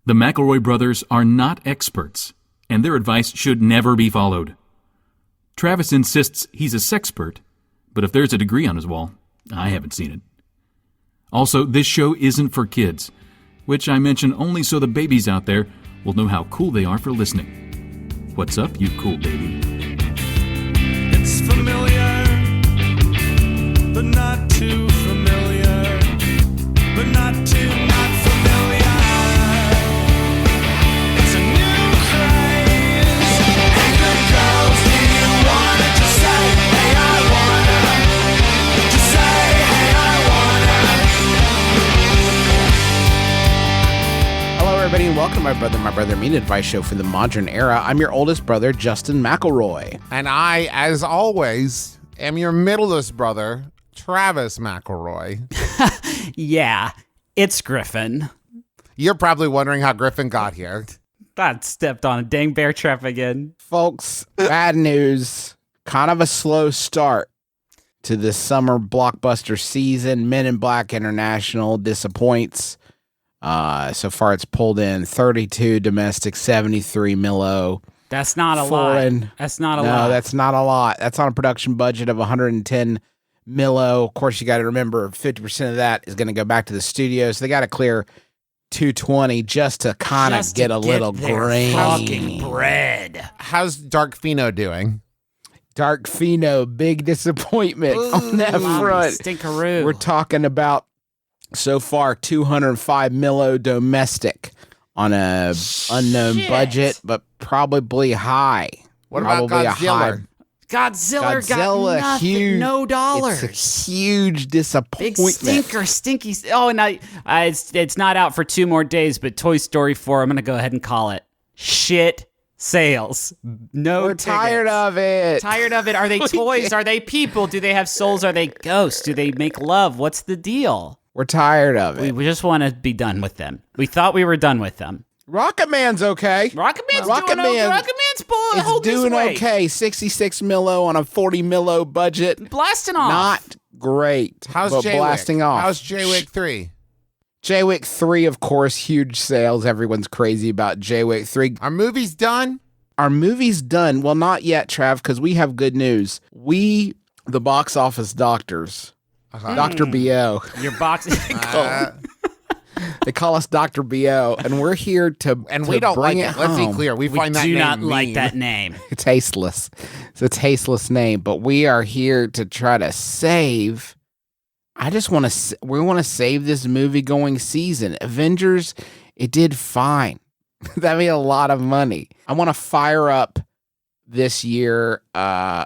The McElroy brothers are not experts, and their advice should never be followed. Travis insists he's a sexpert, but if there's a degree on his wall, I haven't seen it. Also, this show isn't for kids, which I mention only so the babies out there will know how cool they are for listening. What's up, you cool baby? It's familiar, but not too familiar, but not too not familiar. It's a new craze. Hey, good girls, do you wanna just say, hey, I wanna? Just say, hey, I wanna. Hello, everybody, and welcome to My Brother Me Advice Show for the modern era. I'm your oldest brother, Justin McElroy. And I, as always, am your middleest brother, Travis McElroy. Yeah, it's Griffin. You're probably wondering how Griffin got here. God stepped on a dang bear trap again. Folks, bad news. Kind of a slow start to this summer blockbuster season. Men in Black International disappoints. So far, it's pulled in 32 domestic, 73 Milo. That's not a lot. That's not a lot. No, that's not a lot. That's on a production budget of 110 Milo. Of course, you got to remember 50% of that is going to go back to the studio. So they got to clear 220 just to kind of get a little grain. Fucking bread. How's Dark Fino doing? Dark Fino, big disappointment on that front. Stinkeroo. We're talking about so far 205 Milo domestic on a unknown budget, but probably high. What about Godzilla? Godzilla got nothing, huge, no dollars. It's a huge disappointment. Big stinker, stinky. Oh, and it's not out for 2 more days, but Toy Story 4, I'm going to go ahead and call it shit sales. No, we're tired of it. Tired of it. Are they toys? Are they people? Do they have souls? Are they ghosts? Do they make love? What's the deal? We're tired of it. We just want to be done with them. We thought we were done with them. Rocket Man's okay. Rocket Man's doing okay. 66 Milo on a 40 Milo budget. Blasting off. Not great. How's but J-Wick? Blasting off. How's J-Wick 3? J-Wick 3, of course, huge sales. Everyone's crazy about J-Wick 3. Our movie's done? Our movie's done. Well, not yet, Trav, because we have good news. We, the box office doctors, Dr. B.O. Your box. They call us Dr. B.O., and we're here to And we don't like it. Let's be clear. We find that do name not mean. like that name. Tasteless. It's a tasteless name, but we are here to try to save. We want to save this movie going season. Avengers, it did fine. That made a lot of money. I want to fire up this year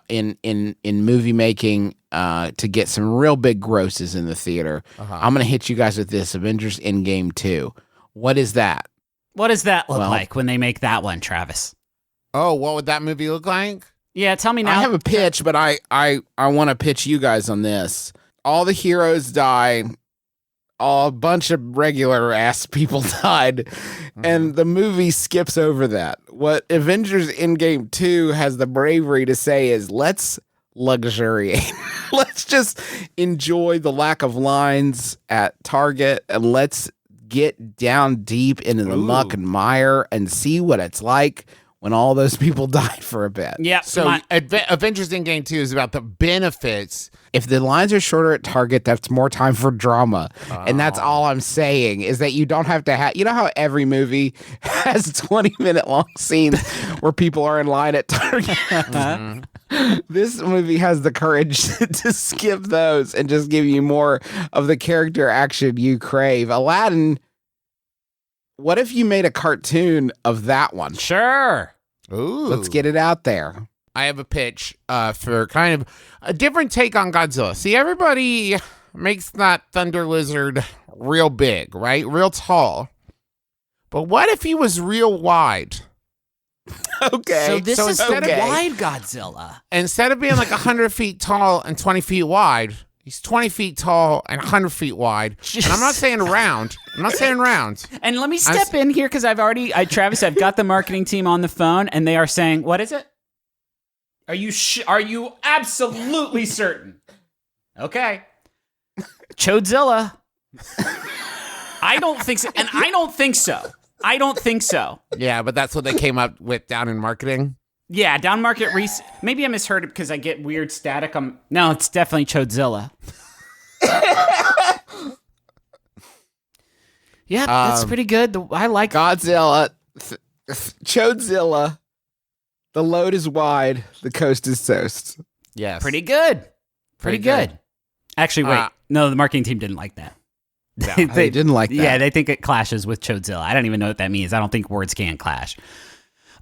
in movie making to get some real big grosses in the theater. I'm going to hit you guys with this Avengers Endgame 2. What is that? What does that look like when they make that one, Travis? Oh, what would that movie look like? Yeah, tell me now. I have a pitch, but I want to pitch you guys on this. All the heroes die. A bunch of regular ass people died, and the movie skips over that. What Avengers Endgame 2 has the bravery to say is, let's luxuriate. Let's just enjoy the lack of lines at Target, and let's get down deep into the muck and mire and see what it's like when all those people died for a bit. Yeah. So Avengers Endgame 2 is about the benefits. If the lines are shorter at Target, that's more time for drama. And that's all I'm saying, is that you don't have to have... You know how every movie has 20-minute long scenes where people are in line at Target? This movie has the courage to skip those and just give you more of the character action you crave. Aladdin, what if you made a cartoon of that one? Sure. Ooh. Let's get it out there. I have a pitch for kind of a different take on Godzilla. See, everybody makes that Thunder Lizard real big, right? Real tall. But what if he was real wide? Okay. So this is instead the of- wide Godzilla. Instead of being like 100 feet tall and 20 feet wide, he's 20 feet tall and 100 feet wide. And I'm not saying round. And let me step in here because Travis, I've got the marketing team on the phone, and they are saying, what is it? Are you absolutely certain? Okay. Chodezilla. I don't think so. And I don't think so. I don't think so. Yeah, but that's what they came up with down in marketing. Yeah, down market maybe I misheard it because I get weird static. No, it's definitely Chodezilla. Yeah, that's pretty good. I like Godzilla, Chodezilla. The load is wide. The coast is toast. Yes. pretty good. Pretty good. Actually, wait. No, the marketing team didn't like that. Yeah, They didn't like that. Yeah, they think it clashes with Chodezilla. I don't even know what that means. I don't think words can clash.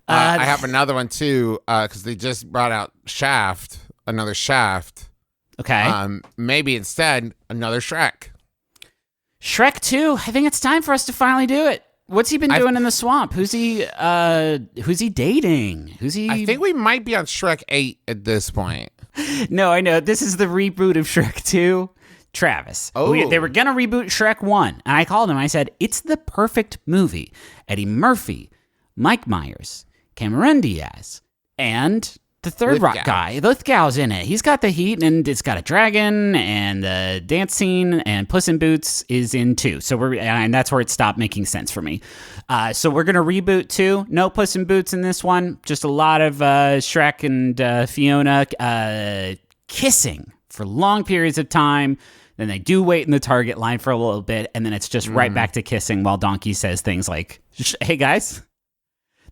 I have another one too, because they just brought out Shaft, another Shaft. Okay. Maybe instead another Shrek. Shrek 2. I think it's time for us to finally do it. What's he been doing in the swamp? Who's he dating? Who's he? I think we might be on Shrek 8 at this point. No, I know. This is the reboot of Shrek 2. Travis. Oh. They were going to reboot Shrek 1. And I called him. I said, it's the perfect movie. Eddie Murphy, Mike Myers, Cameron Diaz, and the third Lithgow. rock guy. Lithgow's in it. He's got the heat, and it's got a dragon, and the dance scene, and Puss in Boots is in 2. And that's where it stopped making sense for me. So we're going to reboot 2. No Puss in Boots in this one. Just a lot of Shrek and Fiona kissing for long periods of time. Then they do wait in the target line for a little bit, and then it's just right back to kissing while Donkey says things like, hey guys,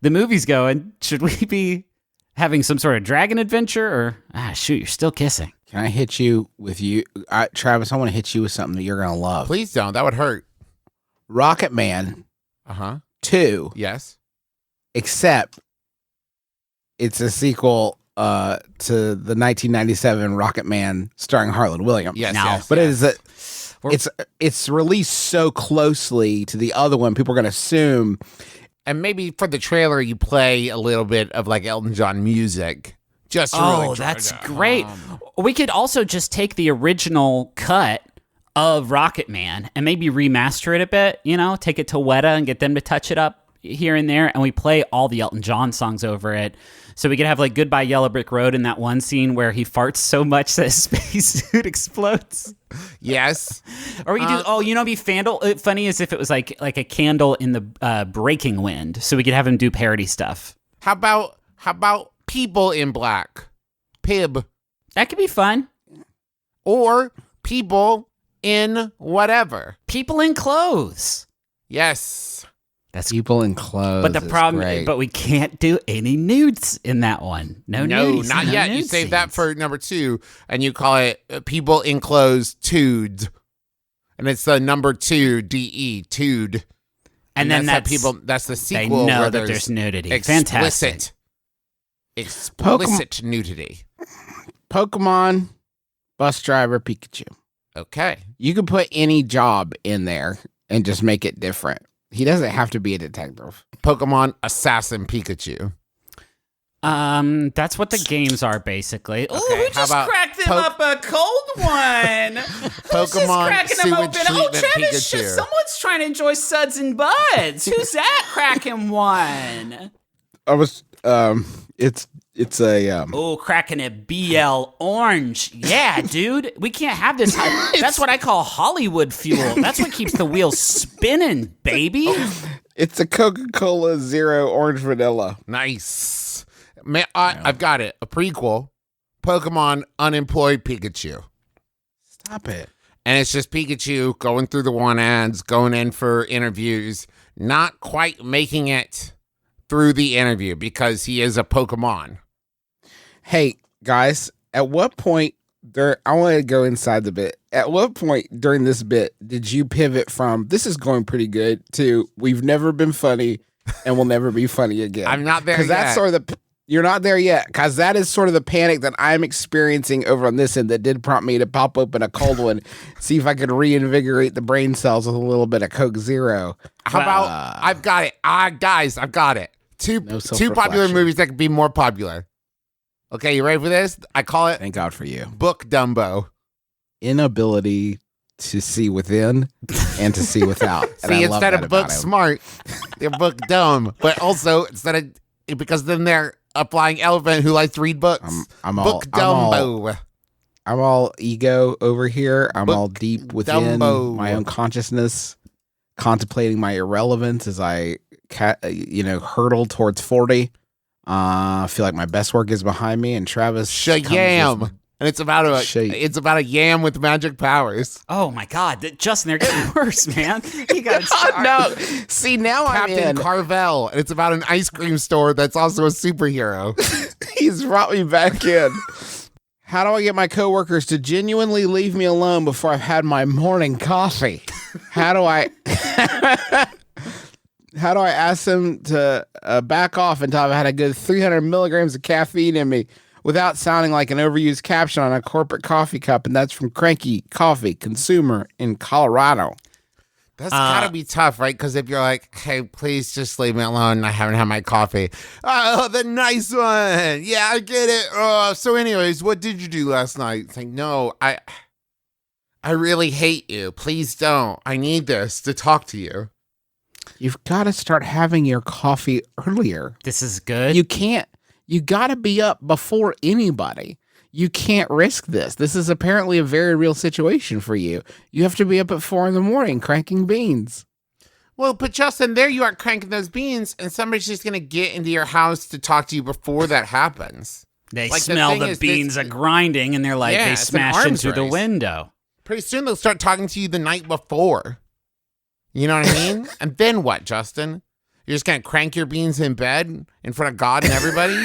the movie's going. Should we be having some sort of dragon adventure? Or, shoot, you're still kissing. Can I hit you with Travis, I want to hit you with something that you're going to love. Please don't. That would hurt. Rocket Man Uh-huh. 2, Yes. except it's a sequel to the 1997 Rocket Man starring Harlan Williams. Yes. Now- yes, But yes. it's released so closely to the other one, people are going to assume. And maybe for the trailer, you play a little bit of like Elton John music. Just to really Oh, draw that's it down. great. We could also just take the original cut of Rocket Man and maybe remaster it a bit, take it to Weta and get them to touch it up here and there, and we play all the Elton John songs over it. So we could have like Goodbye Yellow Brick Road in that one scene where he farts so much that his spacesuit explodes. Yes. Or we could do, it'd be funny as if it was like a candle in the breaking wind. So we could have him do parody stuff. How about People in Black? Pib. That could be fun. Or People in Whatever. People in clothes. Yes. That's People in clothes. But the problem, but we can't do any nudes in that one. No, nudes, not no yet. You nude save that scenes. for number 2, and you call it People Enclosed Tude. And it's the number 2, DE, Tude. And then that's that's how that's the they sequel know where that there's nudity. explicit, Fantastic. explicit nudity. Pokemon Bus Driver Pikachu. Okay. You could put any job in there and just make it different. He doesn't have to be a detective. Pokemon Assassin Pikachu. That's what the games are basically. Oh, Okay, who how just about cracked them up a cold one? Who's just Pokemon cracking them Sewage open? Oh, Treatment Travis, shit, Pikachu. someone's trying to enjoy suds and buds. Who's that cracking one? I was it's a Oh, cracking a BL orange. Yeah, dude. We can't have this. That's what I call Hollywood fuel. That's what keeps the wheels spinning, baby. it's a Coca-Cola Zero Orange Vanilla. Nice. Man, I've got it. A prequel. Pokemon Unemployed Pikachu. Stop it. And it's just Pikachu going through the want ads, going in for interviews, not quite making it through the interview because he is a Pokemon. Hey, guys, at what point I want to go inside the bit. At what point during this bit did you pivot from this is going pretty good to we've never been funny and we'll never be funny again? I'm not there Because that's yet. sort of you're not there yet, because that is sort of the panic that I'm experiencing over on this end that did prompt me to pop open a cold one, see if I could reinvigorate the brain cells with a little bit of Coke Zero. How about I've got it. Guys, I've got it. Two No popular self-reflection. movies that could be more popular. Okay, you ready for this? I call it Thank God for you. Book Dumbo. Inability to see within and to see without. And See, I love instead that of book about him. smart, they're book dumb. But also, because then they're a flying elephant who likes to read books. I'm Book all Dumbo. I'm all ego over here. I'm Book all deep within Dumbo. my own consciousness, contemplating my irrelevance as I hurtle towards 40. I feel like my best work is behind me, and Travis Shayam. And it's about a yam with magic powers. Oh my God, Justin, they're getting worse, man. You got to start. No, see now Captain I'm in. Carvel. And it's about an ice cream store that's also a superhero. He's brought me back in. How do I get my coworkers to genuinely leave me alone before I've had my morning coffee? How do I ask them to back off until I've had a good 300 milligrams of caffeine in me without sounding like an overused caption on a corporate coffee cup? And that's from Cranky Coffee Consumer in Colorado. That's gotta be tough, right? Because if you're like, hey, please just leave me alone. I haven't had my coffee. Oh, the nice one. Yeah, I get it. So anyways, what did you do last night? It's like, no, I really hate you. Please don't. I need this to talk to you. You've got to start having your coffee earlier. This is good. You got to be up before anybody. You can't risk this. This is apparently a very real situation for you. You have to be up at 4 a.m. cranking beans. Well, but Justin, there you are cranking those beans, and somebody's just going to get into your house to talk to you before that happens. They Like, the smell thing the is, beans are grinding, and they're like, Yeah, they it's an smashed in arms through the race. window. Pretty soon they'll start talking to you the night before. You know what I mean? And then what, Justin? You're just going to crank your beans in bed in front of God and everybody?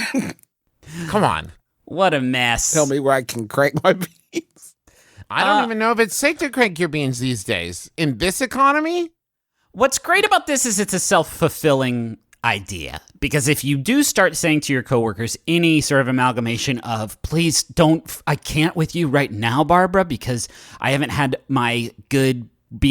Come on. What a mess. Tell me where I can crank my beans. I don't even know if it's safe to crank your beans these days. In this economy? What's great about this is it's a self-fulfilling idea. Because if you do start saying to your coworkers any sort of amalgamation of, please don't, I can't with you right now, Barbara, because I haven't had my good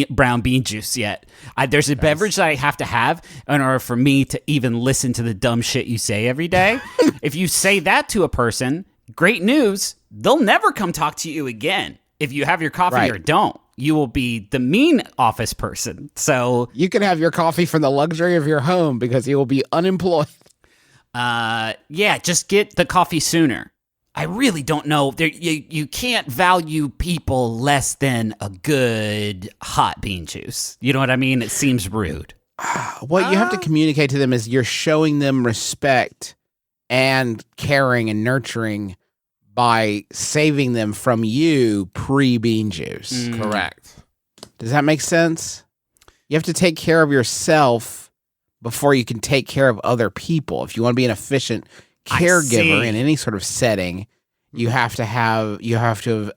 brown bean juice yet. There's a beverage that I have to have in order for me to even listen to the dumb shit you say every day. If you say that to a person, great news, they'll never come talk to you again. If you have your coffee or don't, you will be the mean office person. So you can have your coffee from the luxury of your home because you will be unemployed. Just get the coffee sooner. I really don't know. You can't value people less than a good hot bean juice. You know what I mean? It seems rude. What you have to communicate to them is you're showing them respect and caring and nurturing by saving them from you pre-bean juice. Correct. Does that make sense? You have to take care of yourself before you can take care of other people. If you want to be an efficient caregiver in any sort of setting, you have to have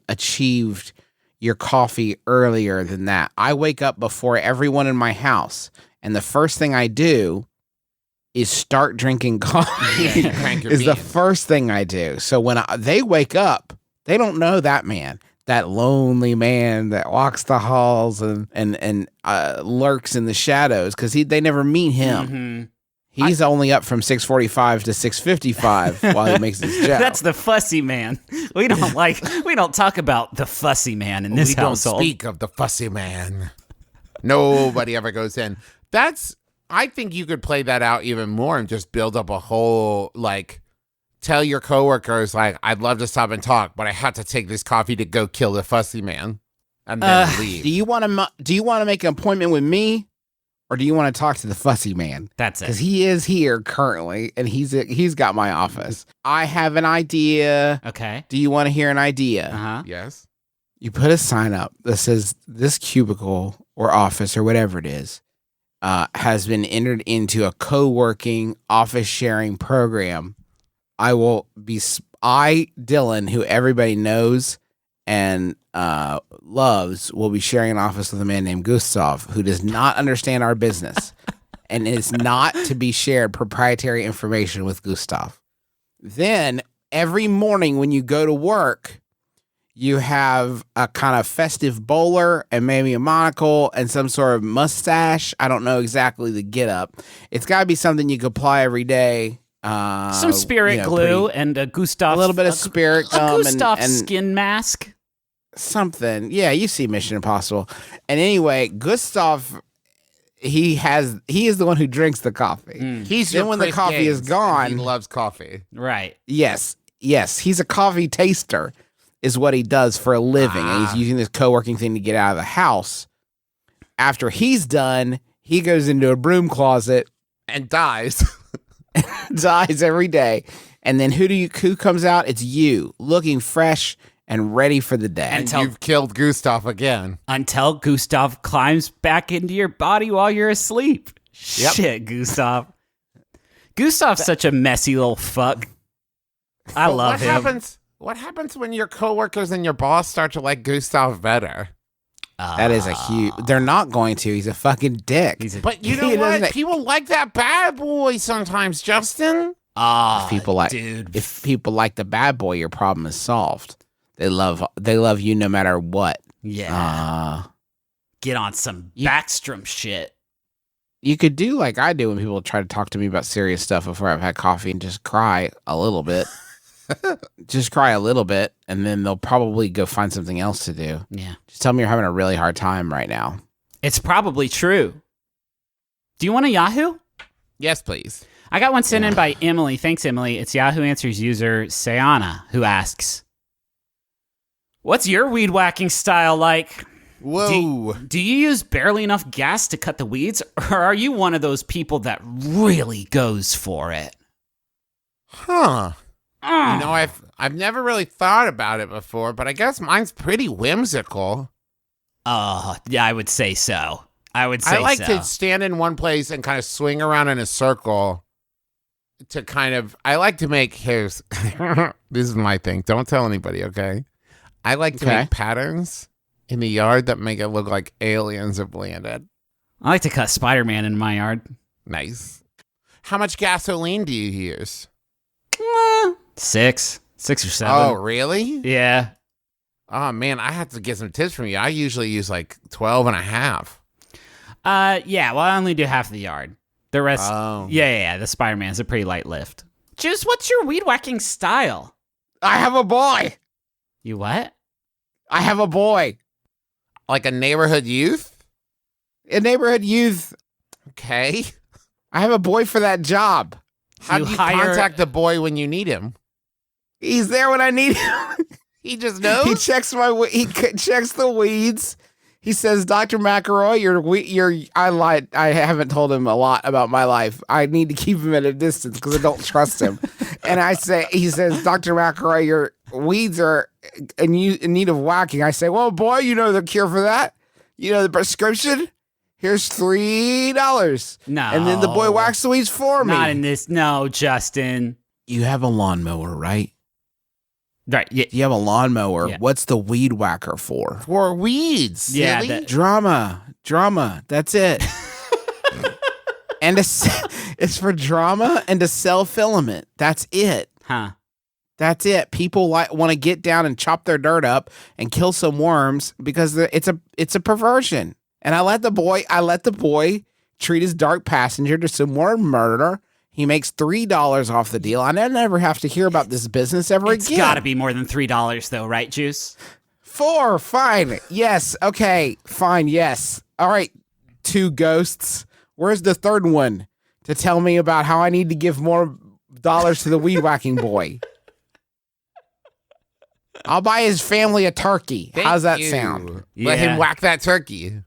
achieved your coffee earlier than that. I wake up before everyone in my house, and the first thing I do is start drinking coffee. Crank your is the beans. first thing I do. So when they wake up, they don't know that man, that lonely man that walks the halls and lurks in the shadows, because they never meet him. Mm-hmm. He's only up from 6:45 to 6:55 while he makes his job. That's the fussy man. We don't talk about the fussy man in this we household. don't speak of the fussy man. Nobody ever goes in. I think you could play that out even more and just build up a whole, tell your coworkers, I'd love to stop and talk, but I have to take this coffee to go kill the fussy man and then leave. Do you want to make an appointment with me, or do you want to talk to the fussy man? That's it. Because he is here currently, and he's got my office. I have an idea. Okay. Do you want to hear an idea? Uh-huh. Yes. You put a sign up that says this cubicle or office or whatever it is has been entered into a co-working office sharing program. Dylan, who everybody knows and loves, will be sharing an office with a man named Gustav, who does not understand our business and is not to be shared proprietary information with Gustav. Then every morning when you go to work, you have a kind of festive bowler and maybe a monocle and some sort of mustache. I don't know exactly the get up. It's got to be something you could apply every day. Some spirit glue and a Gustav. A little bit of spirit a gum Gustav and skin mask. Something. Yeah, you see Mission Impossible. And anyway, Gustav, he is the one who drinks the coffee. He's Then your when the Chris coffee is Gaines, gone- and he loves coffee. Right. Yes, he's a coffee taster is what he does for a living. And he's using this co-working thing to get out of the house. After he's done, he goes into a broom closet And dies. dies every day. And then who comes out? It's you, looking fresh and ready for the day. And you've killed Gustav again. Until Gustav climbs back into your body while you're asleep. Yep. Shit, Gustav. Gustav's such a messy little fuck. I love him. What happens when your coworkers and your boss start to like Gustav better? That is a huge. They're not going to. He's a fucking dick. But you know what? People like that bad boy sometimes, Justin. If people like the bad boy, your problem is solved. They love you no matter what. Yeah. Get on some Backstrom shit. You could do like I do when people try to talk to me about serious stuff before I've had coffee and just cry a little bit. Just cry a little bit, and then they'll probably go find something else to do. Yeah. Just tell me you're having a really hard time right now. It's probably true. Do you want a Yahoo? Yes, please. I got one sent in by Emily. Thanks, Emily. It's Yahoo Answers user Sayana, who asks, what's your weed whacking style like? Whoa. Do you use barely enough gas to cut the weeds, or are you one of those people that really goes for it? Huh. You know, I've never really thought about it before, but I guess mine's pretty whimsical. Yeah, I would say so. I like to stand in one place and kind of swing around in a circle to kind of, I like to make hairs. This is my thing. Don't tell anybody, okay? I like to make patterns in the yard that make it look like aliens have landed. I like to cut Spider-Man in my yard. Nice. How much gasoline do you use? 6 or 7. Oh, really? Yeah. Oh, man, I have to get some tips from you. I usually use like 12 and a half. Yeah, well, I only do half the yard. The rest, Oh. yeah, the Spider-Man's a pretty light lift. Juice, what's your weed whacking style? I have a boy. You what? I have a boy. Like a neighborhood youth? A neighborhood youth. Okay. I have a boy for that job. How do you contact the boy when you need him? He's there when I need him. He just knows? He checks checks the weeds. He says, Dr. McElroy, I lied. I haven't told him a lot about my life. I need to keep him at a distance because I don't trust him. And he says, Dr. McElroy, your weeds are in need of whacking. I say, well, boy, you know the cure for that? You know the prescription? Here's $3. No. And then the boy whacks the weeds for me. Not in this. No, Justin. You have a lawnmower, right? Right. Yeah. You have a lawnmower. Yeah. What's the weed whacker for? For weeds. Yeah, silly. Drama. That's it. And it's for drama and to sell filament. That's it. Huh. That's it. People want to get down and chop their dirt up and kill some worms because it's a perversion. And I let the boy treat his dark passenger to some more murder. He makes $3 off the deal. I never have to hear about this business ever again. It's got to be more than $3 though, right, Juice? 4, fine. Yes. Okay, fine. Yes. All right. 2 ghosts. Where's the third one to tell me about how I need to give more dollars to the weed whacking boy? I'll buy his family a turkey. How's that sound? Let Yeah. him whack that turkey.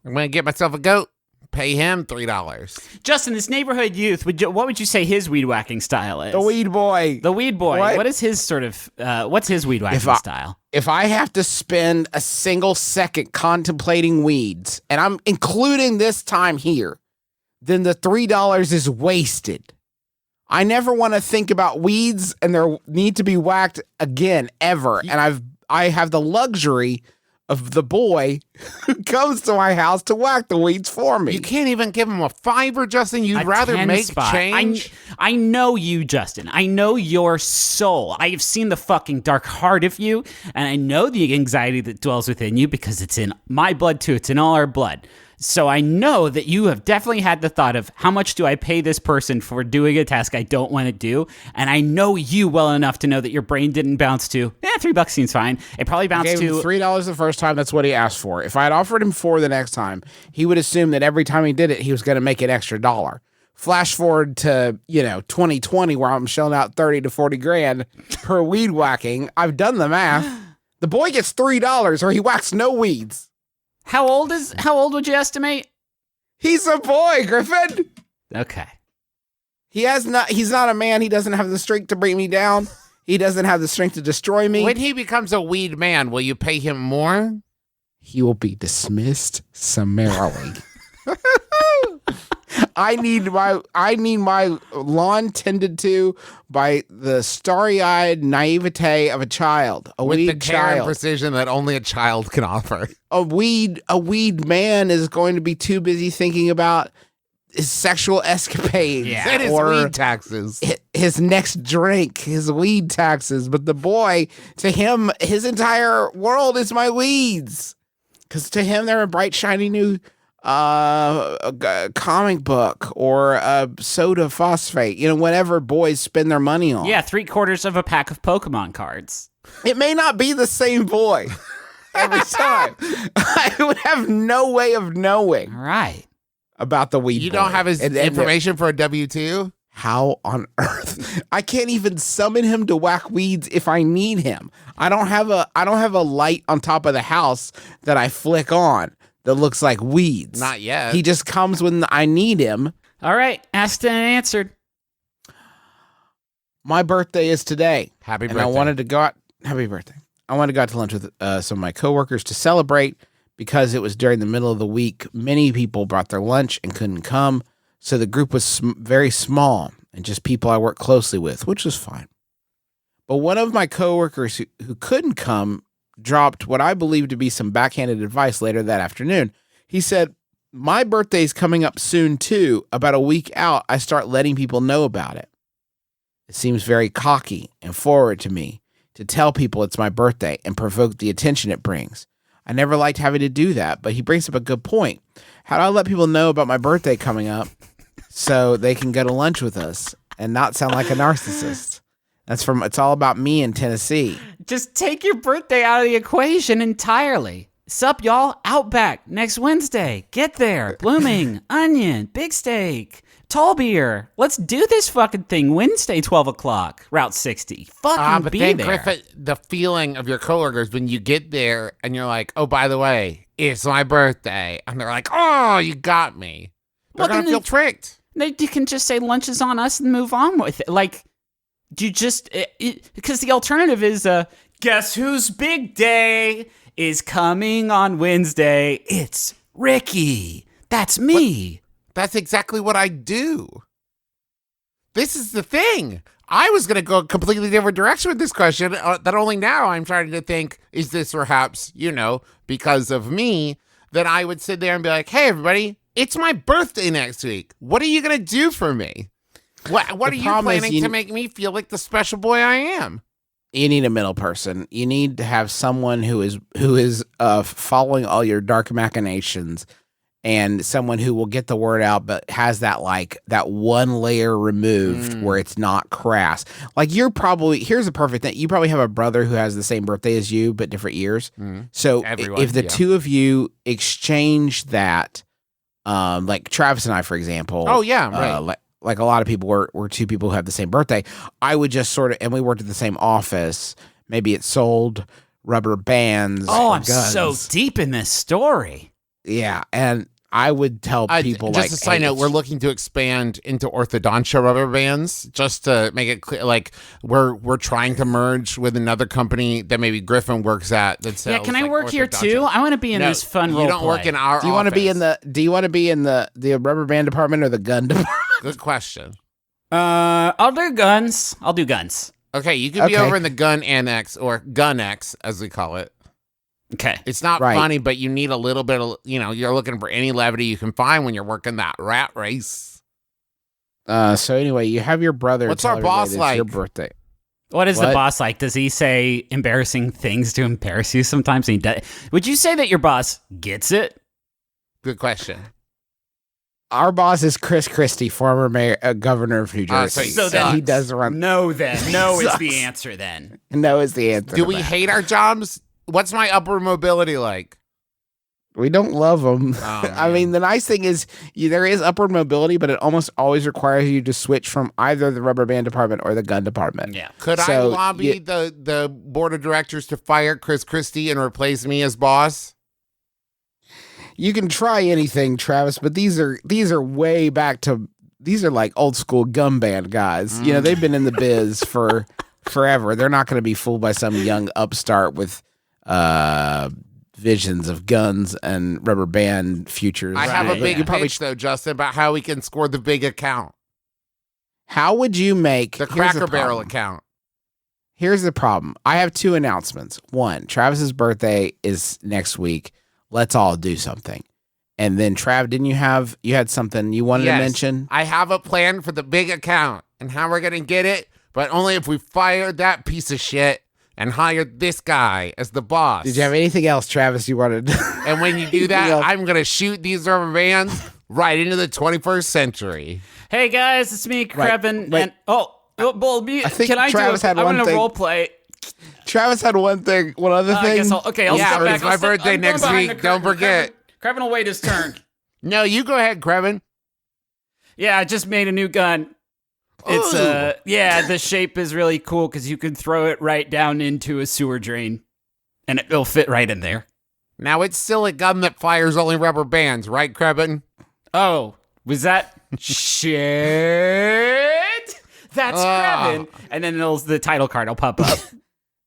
I'm going to get myself a goat. Pay him $3. Justin, this neighborhood youth, what would you say his weed whacking style is? The weed boy. The weed boy. What? What is his sort of, what's his weed whacking style? If I have to spend a single second contemplating weeds, and I'm including this time here, then the $3 is wasted. I never want to think about weeds and their need to be whacked again, ever. And I have the luxury of the boy who comes to my house to whack the weeds for me. You can't even give him a $5, Justin. You'd rather make change. I know you, Justin. I know your soul. I have seen the fucking dark heart of you, and I know the anxiety that dwells within you because it's in my blood too. It's in all our blood. So I know that you have definitely had the thought of how much do I pay this person for doing a task I don't want to do? And I know you well enough to know that your brain didn't bounce to, $3 seems fine. It probably bounced Gave him to $3 the first time. That's what he asked for. If I had offered him $4 the next time, he would assume that every time he did it, he was going to make an extra $1. Flash forward to 2020, where I'm shelling out 30 to 40 grand per weed whacking. I've done the math. The boy gets $3, or he whacks no weeds. How old would you estimate? He's a boy, Griffin. Okay. He's not a man. He doesn't have the strength to bring me down. He doesn't have the strength to destroy me. When he becomes a weed man, will you pay him more? He will be dismissed summarily. I need my lawn tended to by the starry-eyed naivete of a child, a With the weed care and child. precision that only a child can offer. A weed man is going to be too busy thinking about his sexual escapades And his or weed taxes. his next drink, his weed taxes. But the boy, to him, his entire world is my weeds. Because to him, they're a bright, shiny new comic book or a soda phosphate. Whatever boys spend their money on. Yeah, 3/4 of a pack of Pokemon cards. It may not be the same boy every time. I would have no way of knowing All right. about the weed You boy. don't have his And information for a W-2? how on earth? I can't even summon him to whack weeds if I need him. I don't have a light on top of the house that I flick on that looks like weeds. Not yet. He just comes when I need him. All right. Asked and answered. My birthday is today. Happy And birthday. I wanted to go out. Happy birthday. I wanted to go out to lunch with some of my coworkers to celebrate because it was during the middle of the week. Many people brought their lunch and couldn't come. So the group was very small and just people I work closely with, which was fine. But one of my coworkers who couldn't come dropped what I believe to be some backhanded advice later that afternoon. He said, my birthday's coming up soon too. About a week out, I start letting people know about it. It seems very cocky and forward to me to tell people it's my birthday and provoke the attention it brings. I never liked having to do that, but he brings up a good point. How do I let people know about my birthday coming up so they can go to lunch with us and not sound like a narcissist? It's all about me in Tennessee. Just take your birthday out of the equation entirely. Sup, y'all? Outback next Wednesday. Get there. Blooming, Onion, Big Steak, Tall Beer. Let's do this fucking thing Wednesday, 12 o'clock, Route 60. Fucking but be then, there. Griffith, the feeling of your coworkers when you get there and you're like, oh, by the way, it's my birthday. And they're like, oh, you got me. They're Well, going to then feel tricked. You can just say lunch is on us and move on with it. Like, you just, because the alternative is, guess whose big day is coming on Wednesday? It's Ricky. That's me. That's exactly what I do. This is the thing. I was going to go a completely different direction with this question that only now I'm starting to think, is this perhaps, because of me, that I would sit there and be like, hey, everybody, it's my birthday next week. What are you going to do for me? What are you planning to make me feel like the special boy I am? You need a middle person. You need to have someone who is following all your dark machinations and someone who will get the word out but has that one layer removed where it's not crass. Like here's a perfect thing. You probably have a brother who has the same birthday as you but different years. So if the two of you exchange that, like Travis and I, for example. Oh, yeah, right. Like a lot of people were two people who have the same birthday. I would just and we worked at the same office. Maybe it sold rubber bands. Oh, or I'm guns. so deep in this story. Yeah, and I would tell people just a side note, we're looking to expand into orthodontia rubber bands just to make it clear. Like we're trying to merge with another company that maybe Griffin works at. That sells, Yeah, can I work here too? I want to be in this fun role. You don't work in our. Do you want to be in the rubber band department or the gun department? Good question. I'll do guns. I'll do guns. Okay, you can be over in the gun annex or gun X as we call it. Okay. It's not Right. funny, but you need a little bit of, you're looking for any levity you can find when you're working that rat race. So anyway, you have your brother. What's tell our everybody boss that it's like? Your birthday. What is the What? boss like? Does he say embarrassing things to embarrass you sometimes? Would you say that your boss gets it? Good question. Our boss is Chris Christie, former governor of New Jersey. so then- he does run. No, then. No is Sucks. the answer then. No is the answer. Do to we that. hate our jobs? What's my upward mobility like? We don't love them. Oh, I mean, the nice thing is there is upward mobility, but it almost always requires you to switch from either the rubber band department or the gun department. Yeah. Could I So, lobby the board of directors to fire Chris Christie and replace me as boss? You can try anything, Travis, but these are way back to these are like old school gum band guys. You know, they've been in the biz for forever. They're not going to be fooled by some young upstart with visions of guns and rubber band futures. I have a big You probably pitch, though, Justin, about how we can score the big account. How would you make The here's Cracker Barrel problem. account. Here's the problem. I have 2 announcements. One, Travis's birthday is next week. Let's all do something. And then Trav, didn't you had something you wanted to mention? I have a plan for the big account and how we're going to get it, but only if we fire that piece of shit and hire this guy as the boss. Did you have anything else, Travis, you wanted? And when you do Anything that, else? I'm going to shoot these rubber bands right into the 21st century. Hey guys, it's me, Krevin, wait. and well, I think can I Travis do? had I one want to thing. role play. Travis had one other I thing. guess I'll step back. It's my I'll step- birthday I'm going next behind week. the Don't curtain. forget. Krevin will wait his turn. No, you go ahead, Krevin. Yeah, I just made a new gun. It's the shape is really cool because you can throw it right down into a sewer drain, and it'll fit right in there. Now, it's still a gun that fires only rubber bands, right, Krevin? Oh, was that shit? That's Krevin. And then the title card will pop up.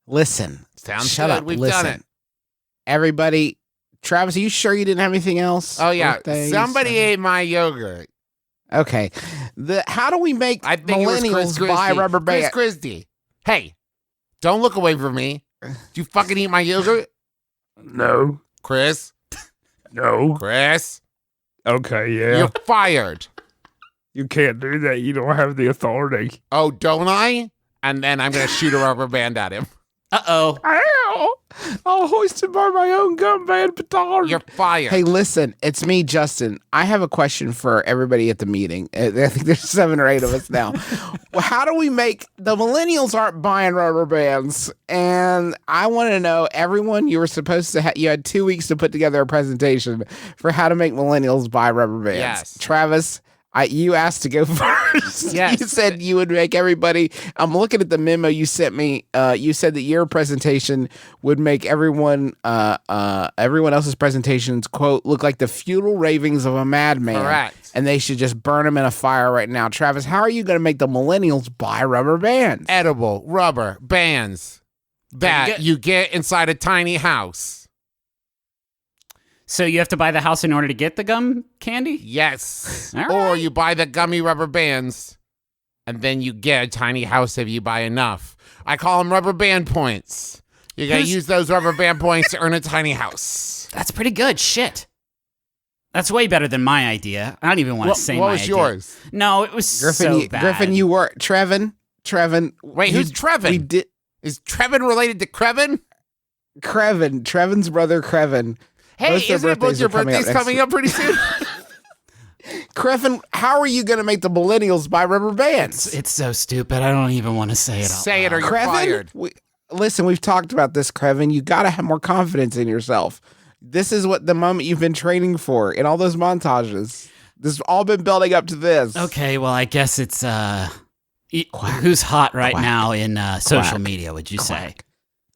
Listen. Sounds Shut good. up. We've Listen. done it. Everybody, Travis, are you sure you didn't have anything else? Oh, yeah. Birthdays? Somebody ate my yogurt. Okay. How do we make I think it was Chris millennials Christie. buy rubber Chris bands? Christie. Hey, don't look away from me. Did you fucking eat my yogurt? No. Chris? No. Chris? Okay, yeah. You're fired. You can't do that. You don't have the authority. Oh, don't I? And then I'm going to shoot a rubber band at him. Uh-oh. Ow! I'll hoisted by my own gun band petard. You're fired. Hey, listen, it's me, Justin. I have a question for everybody at the meeting. I think there's 7 or 8 of us now. Well, how do we make the millennials aren't buying rubber bands? And I want to know, everyone, you were supposed to you had 2 weeks to put together a presentation for how to make millennials buy rubber bands. Yes. Travis, you asked to go first. Yes. You said you would make everybody. I'm looking at the memo you sent me. You said that your presentation would make everyone else's presentations, quote, look like the futile ravings of a madman. Correct. And they should just burn them in a fire right now. Travis, how are you going to make the millennials buy rubber bands? Edible rubber bands that you you get inside a tiny house. So you have to buy the house in order to get the gum candy? Yes. All Or right. you buy the gummy rubber bands, and then you get a tiny house if you buy enough. I call them rubber band points. You gotta use those rubber band points to earn a tiny house. That's pretty good. Shit. That's way better than my idea. I don't even want to say what my was idea. yours? No, it was Griffin, so bad. Griffin, you were Trevin. Wait, who's Trevin? We did Is Trevin related to Krevin? Trevin's brother, Krevin. Hey, Both their isn't both birthdays your are coming up birthdays next coming up pretty soon? Krevin, how are you going to make the millennials buy rubber bands? It's so stupid. I don't even want to say it out Say it or loud. you're fired. Listen, we've talked about this, Krevin. You got to have more confidence in yourself. This is what the moment you've been training for in all those montages. This has all been building up to this. Okay, well, I guess it's who's hot right Quack. now in social Quack. media, would you say?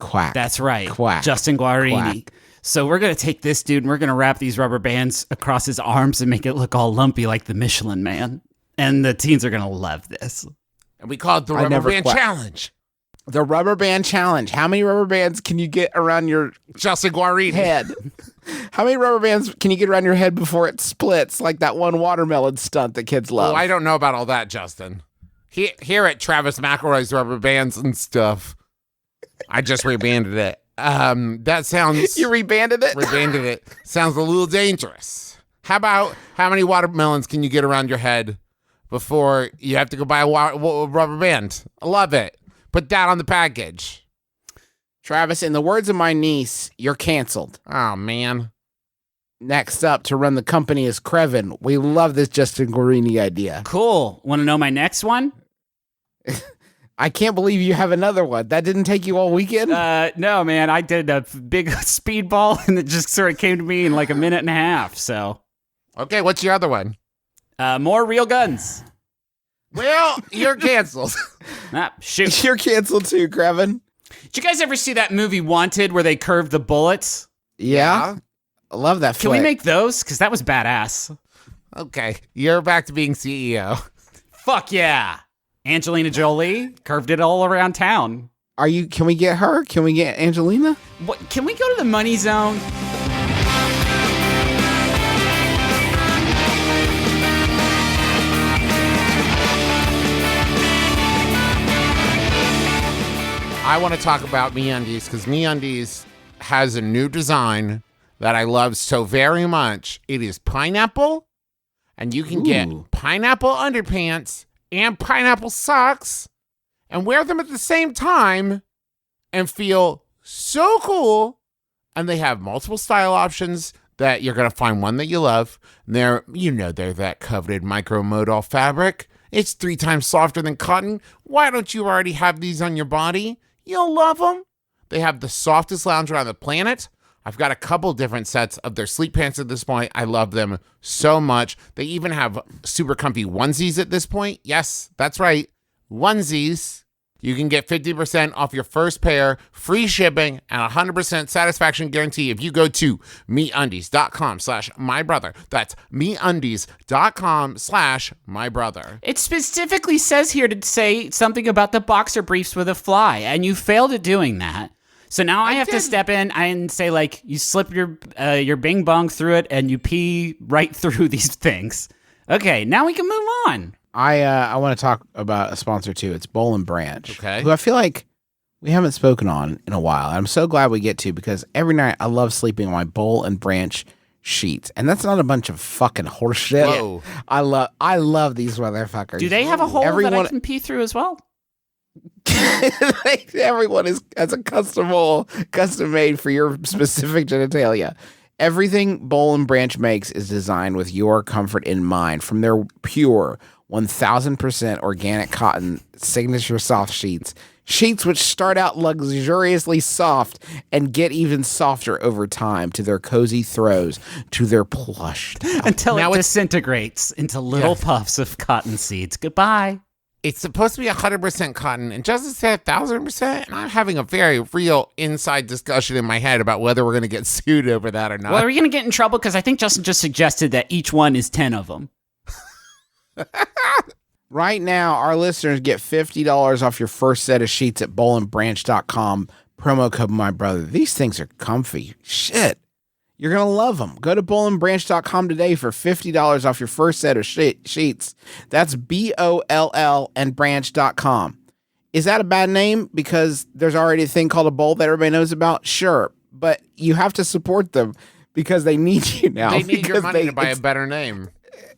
Quack. That's right. Quack. Justin Guarini. Quack. So we're going to take this dude and we're going to wrap these rubber bands across his arms and make it look all lumpy like the Michelin Man. And the teens are going to love this. And we call it the I rubber never band quack. challenge. The rubber band challenge. How many rubber bands can you get around your Justin Guarini. head? How many rubber bands can you get around your head before it splits like that one watermelon stunt that kids love? Oh, I don't know about all that, Justin. Here at Travis McElroy's rubber bands and stuff. I just rebanded it. That sounds You rebanded it? rebanded it. Sounds a little dangerous. How about how many watermelons can you get around your head before you have to go buy a rubber band? I love it. Put that on the package. Travis, in the words of my niece, you're canceled. Oh man. Next up to run the company is Krevin. We love this Justin Guarini idea. Cool. Want to know my next one? I can't believe you have another one. That didn't take you all weekend? No, man. I did a big speedball and it just sort of came to me in like a minute and a half. So, Okay, what's your other one? more real guns. Well, you're canceled. Shoot. You're canceled too, Krevin. Did you guys ever see that movie Wanted where they curved the bullets? Yeah? I love that Can flick. we make those? Because that was badass. Okay, you're back to being CEO. Fuck yeah. Angelina Jolie curved it all around town. Can we get her? Can we get Angelina? What, can we go to the money zone? I want to talk about MeUndies because MeUndies has a new design that I love so very much. It is pineapple, and you can get pineapple underpants and pineapple socks and wear them at the same time and feel so cool. And they have multiple style options that you're going to find one that you love. They're that coveted micromodal fabric. It's 3 times softer than cotton. Why don't you already have these on your body? You'll love them. They have the softest loungewear on the planet. I've got a couple different sets of their sleep pants at this point. I love them so much. They even have super comfy onesies at this point. Yes, that's right. Onesies. You can get 50% off your first pair, free shipping, and 100% satisfaction guarantee if you go to MeUndies.com/mybrother. That's MeUndies.com/mybrother. It specifically says here to say something about the boxer briefs with a fly, and you failed at doing that. So now I have to step in and say, like, you slip your bing bong through it and you pee right through these things. Okay, now we can move on. I want to talk about a sponsor too. It's Boll and Branch. Okay. Who I feel like we haven't spoken on in a while. I'm so glad we get to because every night I love sleeping on my Boll and Branch sheets. And that's not a bunch of fucking horse shit. Whoa. I love these motherfuckers. Do they have a hole that I can pee through as well? Everyone has a custom hole, custom made for your specific genitalia. Everything Boll and Branch makes is designed with your comfort in mind. From their pure 1000% organic cotton signature soft sheets which start out luxuriously soft and get even softer over time, to their cozy throws, to their plush until it disintegrates into little puffs of cotton seeds. Goodbye. It's supposed to be 100% cotton, and Justin said 1,000%, and I'm having a very real inside discussion in my head about whether we're going to get sued over that or not. Well, are we going to get in trouble? Because I think Justin just suggested that each one is 10 of them. Right now, our listeners get $50 off your first set of sheets at bollandbranch.com. Promo code MyBrother. These things are comfy. Shit. You're going to love them. Go to bollandbranch.com today for $50 off your first set of sheets. That's BOLL and branch.com. Is that a bad name because there's already a thing called a bowl that everybody knows about? Sure. But you have to support them because they need you now. They need your money to buy a better name.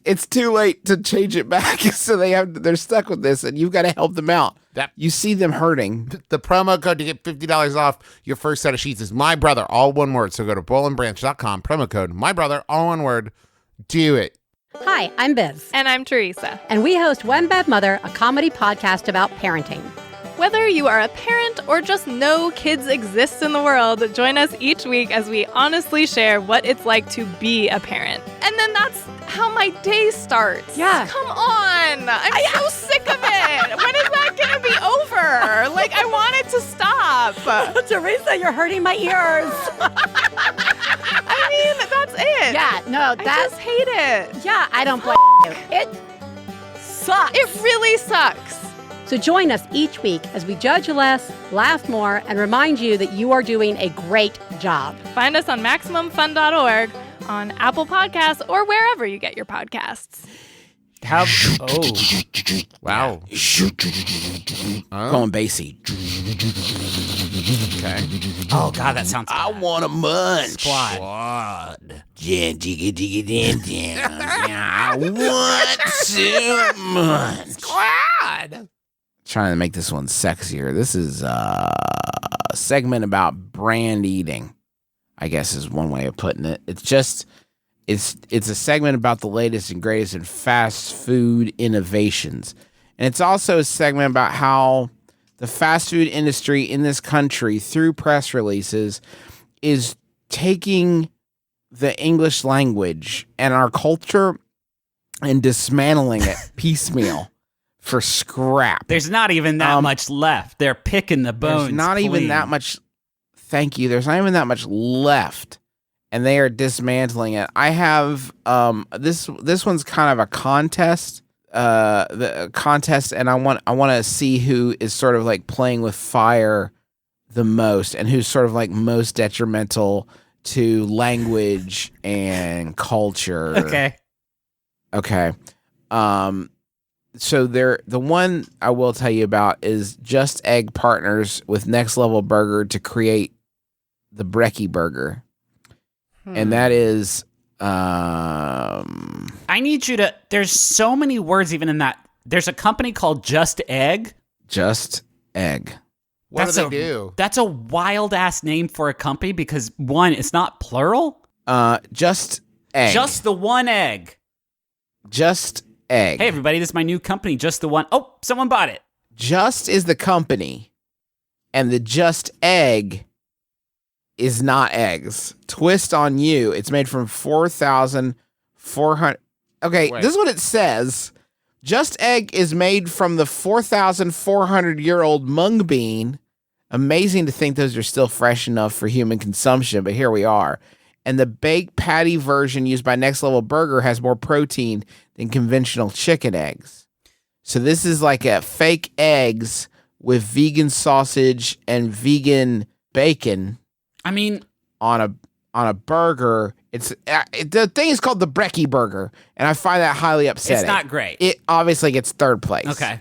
It's too late to change it back, so they're stuck with this, and you've got to help them out. You see them hurting. The promo code to get $50 off your first set of sheets is MyBrother, all one word. So go to bollandbranch.com, promo code MyBrother, all one word. Do it. Hi, I'm Biz. And I'm Teresa. And we host One Bad Mother, a comedy podcast about parenting. Whether you are a parent or just know kids exist in the world, join us each week as we honestly share what it's like to be a parent. And then that's how my day starts. Yeah. Come on. I'm so sick of it. When is that going to be over? Like, I want it to stop. Teresa, you're hurting my ears. I mean, that's it. Yeah, no, I just hate it. Yeah, I don't blame you. It sucks. It really sucks. So join us each week as we judge less, laugh more, and remind you that you are doing a great job. Find us on MaximumFun.org, on Apple Podcasts, or wherever you get your podcasts. Wow. Going bassy. Okay. Oh, God, that sounds I want a munch. Squad. Yeah, digga, digga, dan, dan. Yeah, I want some munch. Squad. Trying to make this one sexier. This is a segment about brand eating, I guess is one way of putting it. It's a segment about the latest and greatest in fast food innovations. And it's also a segment about how the fast food industry in this country, through press releases, is taking the English language and our culture and dismantling it piecemeal for scrap. There's not even that much left. They're picking the bones. There's not even that much. Thank you. There's not even that much left. and they are dismantling it. I have this one's kind of a contest. The contest, and I want to see who is sort of like playing with fire the most, and who's sort of like most detrimental to language and culture. Okay. So the one I will tell you about is Just Egg partners with Next Level Burger to create the Brekkie Burger, and that is. I need you to. There's so many words even in that. There's a company called Just Egg. Just Egg. What do they do? That's a wild ass name for a company because one, it's not plural. Just Egg. Just the one egg. Just Egg. Hey everybody, this is my new company, Just the One. Oh, someone bought it. Just is the company, and the Just Egg is not eggs. Twist on you. It's made from 4,400. Okay, Wait. This is what it says. Just Egg is made from the 4,400-year-old mung bean. Amazing to think those are still fresh enough for human consumption, but here we are. And the baked patty version used by Next Level Burger has more protein than conventional chicken eggs. So this is like a fake eggs with vegan sausage and vegan bacon. I mean, on a burger. It's the thing is called the Brekkie Burger, and I find that highly upsetting. it's not great. It obviously gets third place. Okay.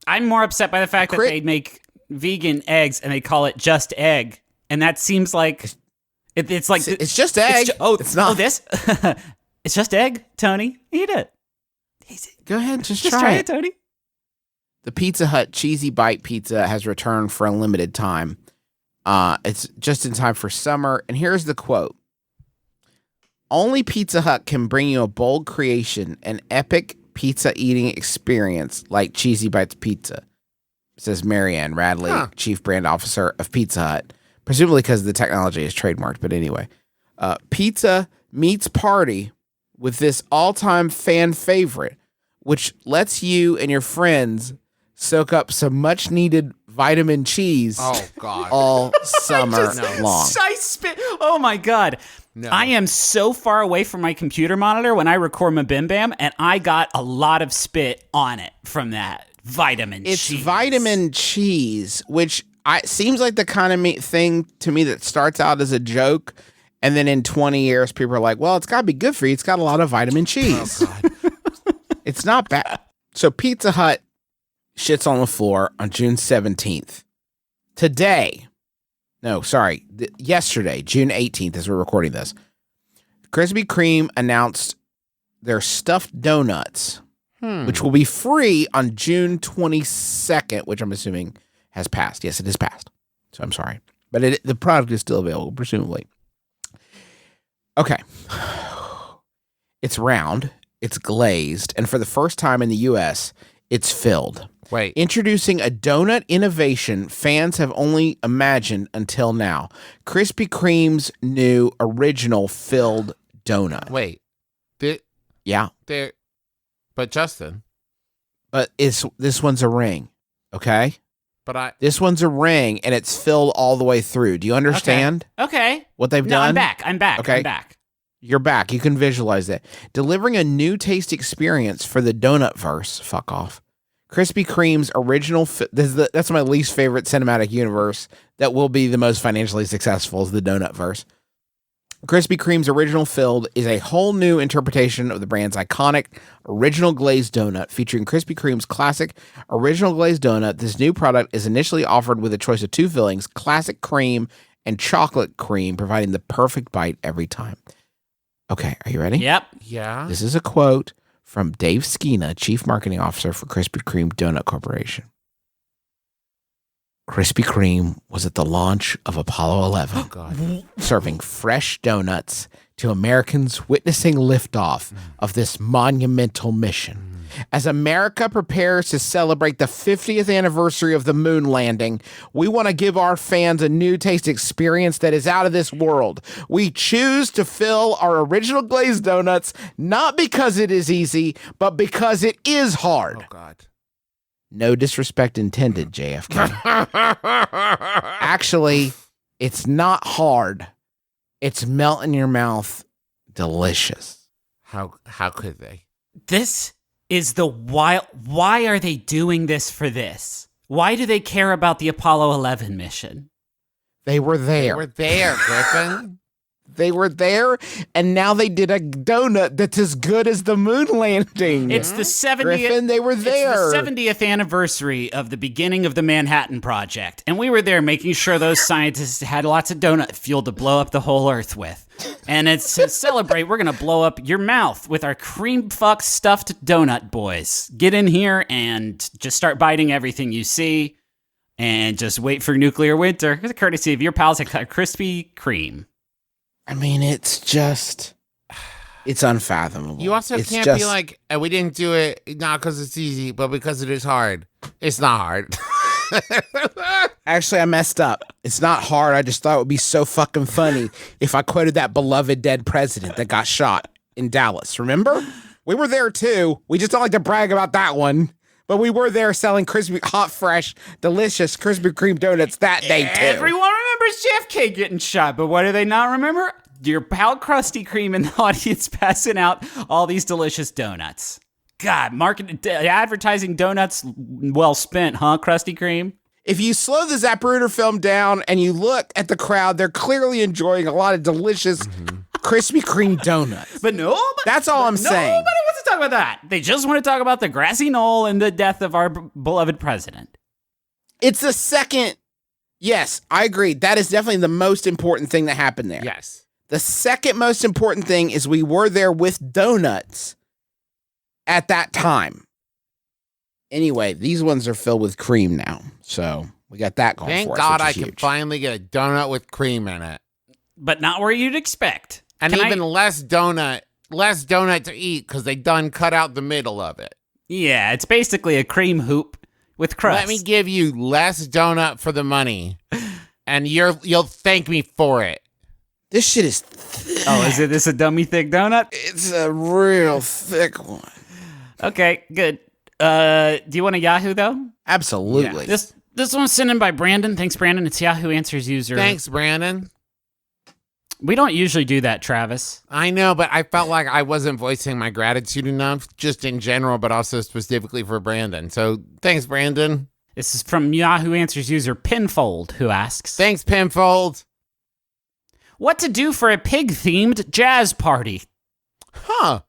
I'm more upset by the fact that they make vegan eggs and they call it Just Egg, and that seems like it's like It's just egg. It's not. Oh, this. It's just egg, Tony. Eat it. Go ahead, just Just try try it. it, Tony. The Pizza Hut Cheesy Bite Pizza has returned for a limited time. It's just in time for summer. And here's the quote. Only Pizza Hut can bring you a bold creation, an epic pizza eating experience like Cheesy Bites Pizza, says Marianne Radley, Chief Brand Officer of Pizza Hut, presumably because the technology is trademarked. But anyway, pizza meets party with this all-time fan favorite, which lets you and your friends soak up some much-needed vitamin cheese Oh God. all summer long. I spit. Oh my God. No. I am so far away from my computer monitor when I record MBMBaM, and I got a lot of spit on it from that vitamin It's cheese. vitamin cheese, which seems like the kind of thing to me that starts out as a joke, and then in 20 years, people are like, well, it's got to be good for you. It's got a lot of vitamin cheese. It's not bad. So Pizza Hut shits on the floor on June 17th. Yesterday, June 18th, as we're recording this, Krispy Kreme announced their stuffed donuts, which will be free on June 22nd, which I'm assuming has passed. Yes, it has passed. So I'm sorry. But the product is still available, presumably. Okay. It's round, it's glazed, and for the first time in the U.S., it's filled. Wait. Introducing a donut innovation fans have only imagined until now. Krispy Kreme's new original filled donut. Wait. Yeah, But Justin. but this one's a ring, okay? But This one's a ring, and it's filled all the way through. Do you understand Okay. what they've No, done? I'm back. Okay. I'm back. You're back. You can visualize that. Delivering a new taste experience for the donut verse. Fuck off. Krispy Kreme's original. That's my least favorite cinematic universe that will be the most financially successful is the donut verse. Krispy Kreme's original filled is a whole new interpretation of the brand's iconic original glazed donut, featuring Krispy Kreme's classic original glazed donut. This new product is initially offered with a choice of two fillings, classic cream and chocolate cream, providing the perfect bite every time. Okay, are you ready? Yep. yeah. This is a quote from Dave Skina, Chief Marketing Officer for Krispy Kreme Donut Corporation. Krispy Kreme was at the launch of Apollo 11, Oh God. serving fresh donuts to Americans witnessing liftoff of this monumental mission. As America prepares to celebrate the 50th anniversary of the moon landing, we want to give our fans a new taste experience that is out of this world. We choose to fill our original glazed donuts not because it is easy, but because it is hard. Oh God. No disrespect intended, JFK. Actually, it's not hard. It's melt in your mouth. Delicious. How could they? This is the wild. Why are they doing this for this? Why do they care about the Apollo 11 mission? They were there. They were there, Griffin. They were there, and now they did a donut that's as good as the moon landing. It's the 70th. Griffin, they were there. It's the 70th anniversary of the beginning of the Manhattan Project, and we were there making sure those scientists had lots of donut fuel to blow up the whole Earth with. And it's to celebrate, we're gonna blow up your mouth with our cream fuck stuffed donut boys. Get in here and just start biting everything you see, and just wait for nuclear winter. Courtesy of your pals at Krispy Kreme. I mean, it's unfathomable. You also can't be like, we didn't do it not because it's easy, but because it is hard. It's not hard. Actually, I messed up. It's not hard. I just thought it would be so fucking funny if I quoted that beloved dead president that got shot in Dallas. Remember? We were there too. We just don't like to brag about that one. But we were there selling crispy, hot, fresh, delicious Krispy Kreme donuts that day too. Everyone remembers JFK getting shot, but what do they not remember? Your pal Krusty Kreme in the audience passing out all these delicious donuts. God, advertising donuts well spent, huh, Krusty Kreme? If you slow the Zapruder film down and you look at the crowd, they're clearly enjoying a lot of delicious Krispy Kreme donuts. But that's all I'm saying. Nobody wants to talk about that. They just want to talk about the grassy knoll and the death of our beloved president. It's the second. Yes, I agree. That is definitely the most important thing that happened there. Yes. The second most important thing is we were there with donuts at that time. Anyway, these ones are filled with cream now. So we got that going Thank for us. God I which is can huge. finally get a donut with cream in it. But not where you'd expect. And less donut to eat because they done cut out the middle of it. Yeah, it's basically a cream hoop with crust. Let me give you less donut for the money, and you'll thank me for it. This shit is thick. Oh, is this a dummy thick donut? It's a real thick one. Okay, good. Do you want a Yahoo though? Absolutely. Yeah. This one's sent in by Brandon. Thanks, Brandon. It's Yahoo Answers user. Thanks, Brandon. We don't usually do that, Travis. I know, but I felt like I wasn't voicing my gratitude enough, just in general, but also specifically for Brandon. So thanks, Brandon. This is from Yahoo Answers user Pinfold, who asks, Thanks, Pinfold. what to do for a pig-themed jazz party? Huh.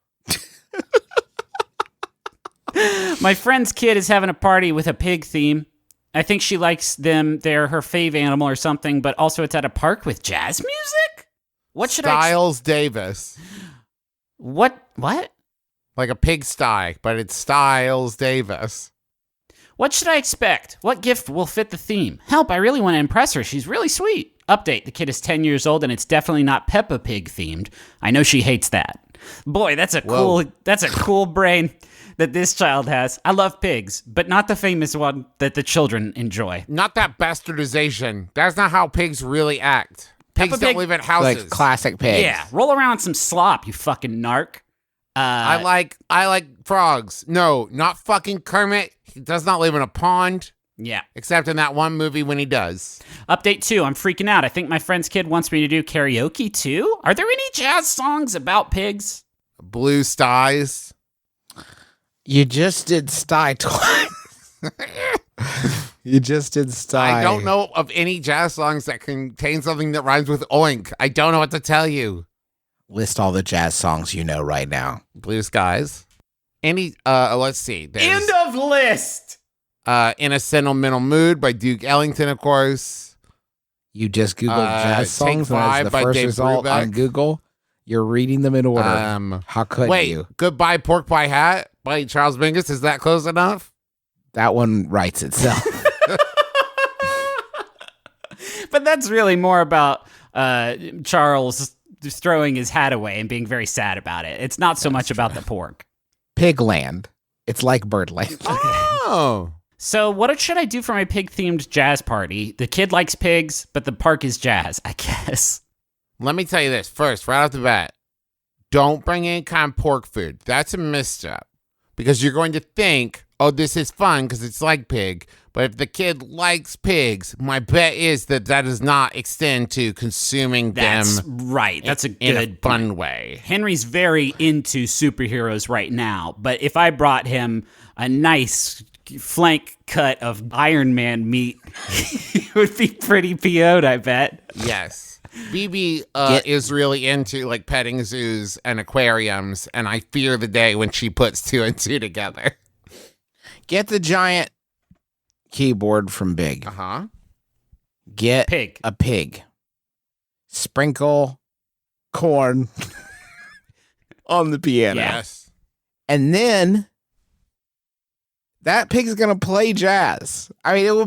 My friend's kid is having a party with a pig theme. I think she likes them. They're her fave animal or something, but also it's at a park with jazz music? What should Styles Davis. What? Like a pigsty, but it's Styles Davis. What should I expect? What gift will fit the theme? Help, I really want to impress her. She's really sweet. Update, the kid is 10 years old and it's definitely not Peppa Pig themed. I know she hates that. Boy, that's a cool brain that this child has. I love pigs, but not the famous one that the children enjoy. Not that bastardization. That's not how pigs really act. Pigs Peppa don't Pig- live in houses. Like classic pigs. Yeah, roll around some slop, you fucking narc. I like frogs. No, not fucking Kermit. He does not live in a pond. Yeah. Except in that one movie when he does. Update 2, I'm freaking out. I think my friend's kid wants me to do karaoke too. Are there any jazz songs about pigs? Blue Styes. You just did sty twice. You just did sty. I don't know of any jazz songs that contain something that rhymes with oink. I don't know what to tell you. List all the jazz songs you know right now. Blue Skies. Let's see. There's, End of list. In a Sentimental Mood by Duke Ellington, of course. You just Googled jazz songs and Five as the by first Dave result Brubeck. on Google, you're reading them in order. How could Wait, you? Goodbye Pork Pie Hat by Charles Mingus. Is that close enough? That one writes itself. But that's really more about Charles just throwing his hat away and being very sad about it. It's not so much about the pork. Pigland. It's like Birdland. Oh. So what should I do for my pig-themed jazz party? The kid likes pigs, but the park is jazz, I guess. Let me tell you this first, right off the bat. Don't bring any kind of pork food. That's a misstep. Because you're going to think oh, this is fun because it's like pig. But if the kid likes pigs, my bet is that does not extend to consuming That's them right. That's a in good a fun point. way. Henry's very into superheroes right now, but if I brought him a nice flank cut of Iron Man meat, he would be pretty PO'd, I bet. Yes. BB is really into like petting zoos and aquariums, and I fear the day when she puts 2 and 2 together. Get the giant keyboard from Big. Uh-huh. Get Pig. a pig. Sprinkle corn on the piano. Yes. And then that pig's going to play jazz. I mean, it will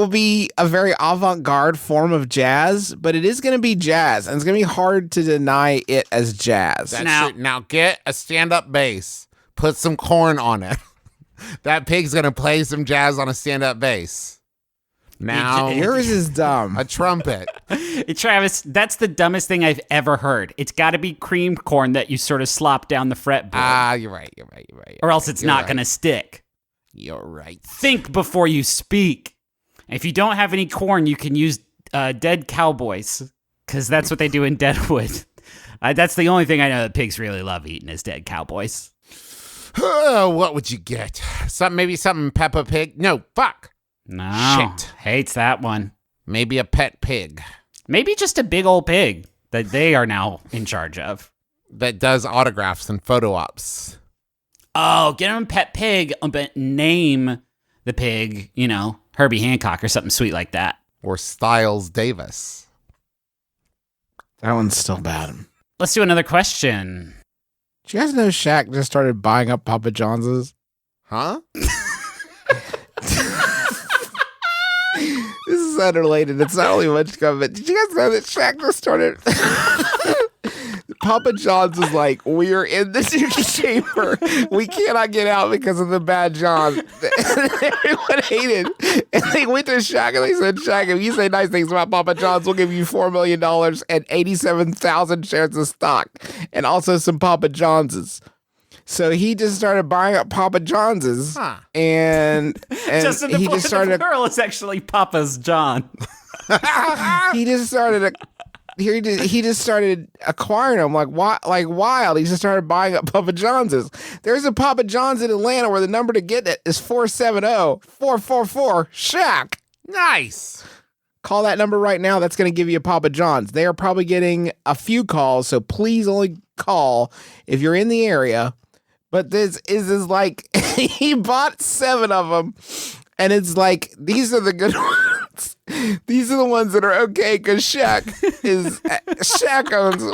be a very avant-garde form of jazz, but it is going to be jazz, and it's going to be hard to deny it as jazz. Now get a stand-up bass. Put some corn on it. That pig's going to play some jazz on a stand-up bass. Now, Yours is dumb. a trumpet. Travis, that's the dumbest thing I've ever heard. It's got to be cream corn that you sort of slop down the fretboard, You're right. or else it's You're not right. going to stick. You're right. Think before you speak. If you don't have any corn, you can use dead cowboys, because that's what they do in Deadwood. That's the only thing I know that pigs really love eating is dead cowboys. What would you get? Maybe something Peppa Pig? No, fuck. No, Shit. hates that one. Maybe a pet pig Maybe just a big old pig that they are now in charge of. that does autographs and photo ops. Oh, get him a pet pig, but name the pig, Herbie Hancock or something sweet like that. Or Styles Davis. That one's still bad. Let's do another question. Did you guys know Shaq just started buying up Papa John's? Huh? This is unrelated. It's not really much comment. Did you guys know that Shaq just started? Papa John's was like, we're in the duty chamber. We cannot get out because of the bad John. Everyone hated. And they went to Shaq and they said, Shaq, if you say nice things about Papa John's, we'll give you $4 million and 87,000 shares of stock and also some Papa John's. So he just started buying up Papa John's, and Justin, the he just started. girl is actually Papa's John. He just started. He just started acquiring them like wild. He just started buying up Papa John's. There's a Papa John's in Atlanta where the number to get it is 470-444 Nice. Call that number right now. That's going to give you a Papa John's. They are probably getting a few calls, so please only call if you're in the area. But this is like he bought 7 of them, and it's like these are the good ones. These are the ones that are okay because Shaq owns them.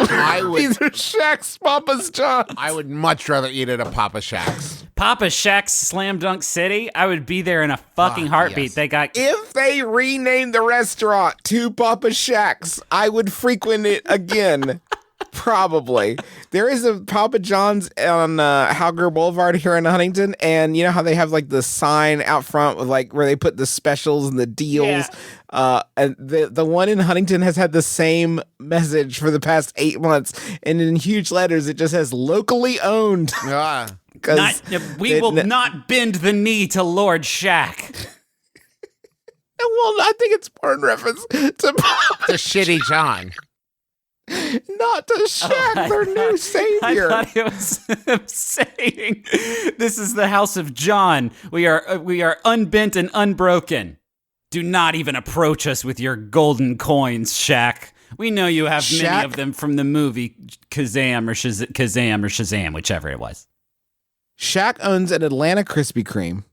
These are Shaq's Papa's John's. I would much rather eat at a Papa Shaq's. Papa Shaq's Slam Dunk City, I would be there in a fucking heartbeat. Yes. They got If they renamed the restaurant to Papa Shaq's, I would frequent it again. Probably. There is a Papa John's on Halger Boulevard here in Huntington, and you know how they have like the sign out front with like where they put the specials and the deals. And the one in Huntington has had the same message for the past 8 months, and in huge letters it just has locally owned. we will not bend the knee to Lord Shaq. Well, I think it's more in reference to Papa The shitty John. not to Shaq, their new savior. I thought it was saying, "This is the house of John. We are unbent and unbroken. Do not even approach us with your golden coins, Shaq. We know you have many Shaq? of them from the movie Kazam or Shazam, whichever it was." Shaq owns an Atlanta Krispy Kreme.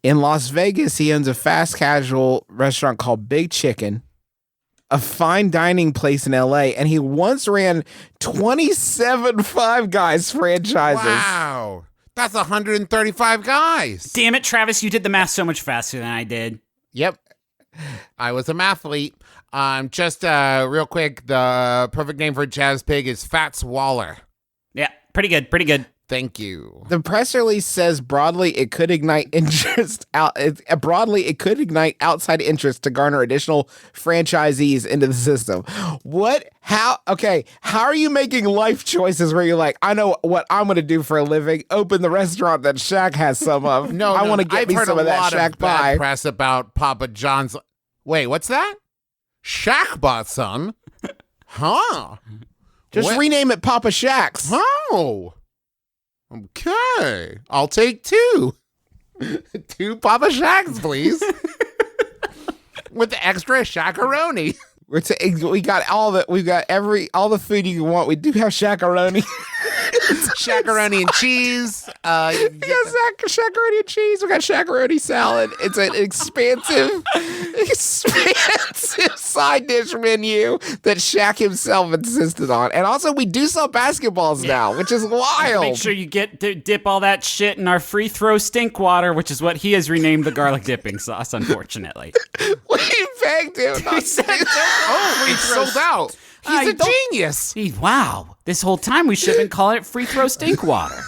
In Las Vegas, he owns a fast casual restaurant called Big Chicken, a fine dining place in LA, and he once ran 27 Five Guys franchises. Wow. That's 135 guys. Damn it, Travis! You did the math so much faster than I did. Yep. I was a mathlete. Just real quick, the perfect name for a jazz pig is Fats Waller. Yeah, pretty good. Thank you. The press release says broadly it could ignite interest it could ignite outside interest to garner additional franchisees into the system. How are you making life choices where you're like, I know what I'm going to do for a living, open the restaurant that Shaq has some of. I want to get me some of that Shaq pie. Press about Papa John's. Wait, what's that? Shaq bought some? Huh? Just rename it Papa Shaq's. Oh. Okay. I'll take 2. 2 Papa Shaqs, please. With the extra Shaqaroni. We got all the food you want. We do have Shaqaroni. Shaqaroni and cheese. We got Shaqaroni and cheese. We got Shaqaroni salad. It's an expansive side dish menu that Shaq himself insisted on. And also, we do sell basketballs now, which is wild. Make sure you dip all that shit in our free throw stink water, which is what he has renamed the garlic dipping sauce, unfortunately. We begged him. It's sold out. He's a genius. Wow. This whole time we should have been calling it free throw stink water.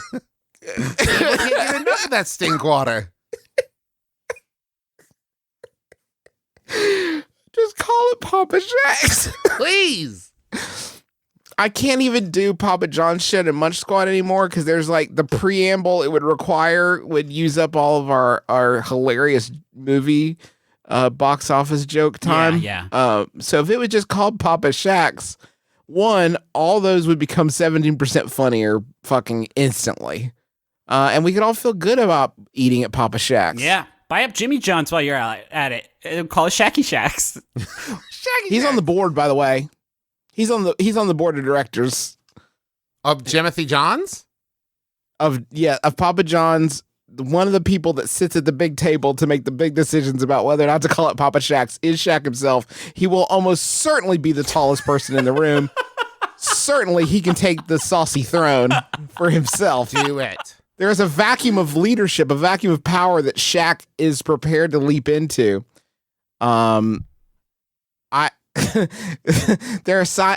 Can't get enough of that stink water. Just call it Papa Shaq's. Please. I can't even do Papa John's shit in Munch Squad anymore because there's like the preamble it would require would use up all of our hilarious movie box office joke time. Yeah. So if it was just called Papa Shaq's, all those would become 17% funnier fucking instantly. And we could all feel good about eating at Papa Shaq's. Yeah. Buy up Jimmy John's while you're at it. Call it Shacky Shacks. He's on the board, by the way. He's on the board of directors. Of Jimothy John's? Of Papa John's. One of the people that sits at the big table to make the big decisions about whether or not to call it Papa Shaq's is Shaq himself. He will almost certainly be the tallest person in the room. Certainly he can take the saucy throne for himself. Do it. There is a vacuum of leadership, a vacuum of power that Shaq is prepared to leap into. There are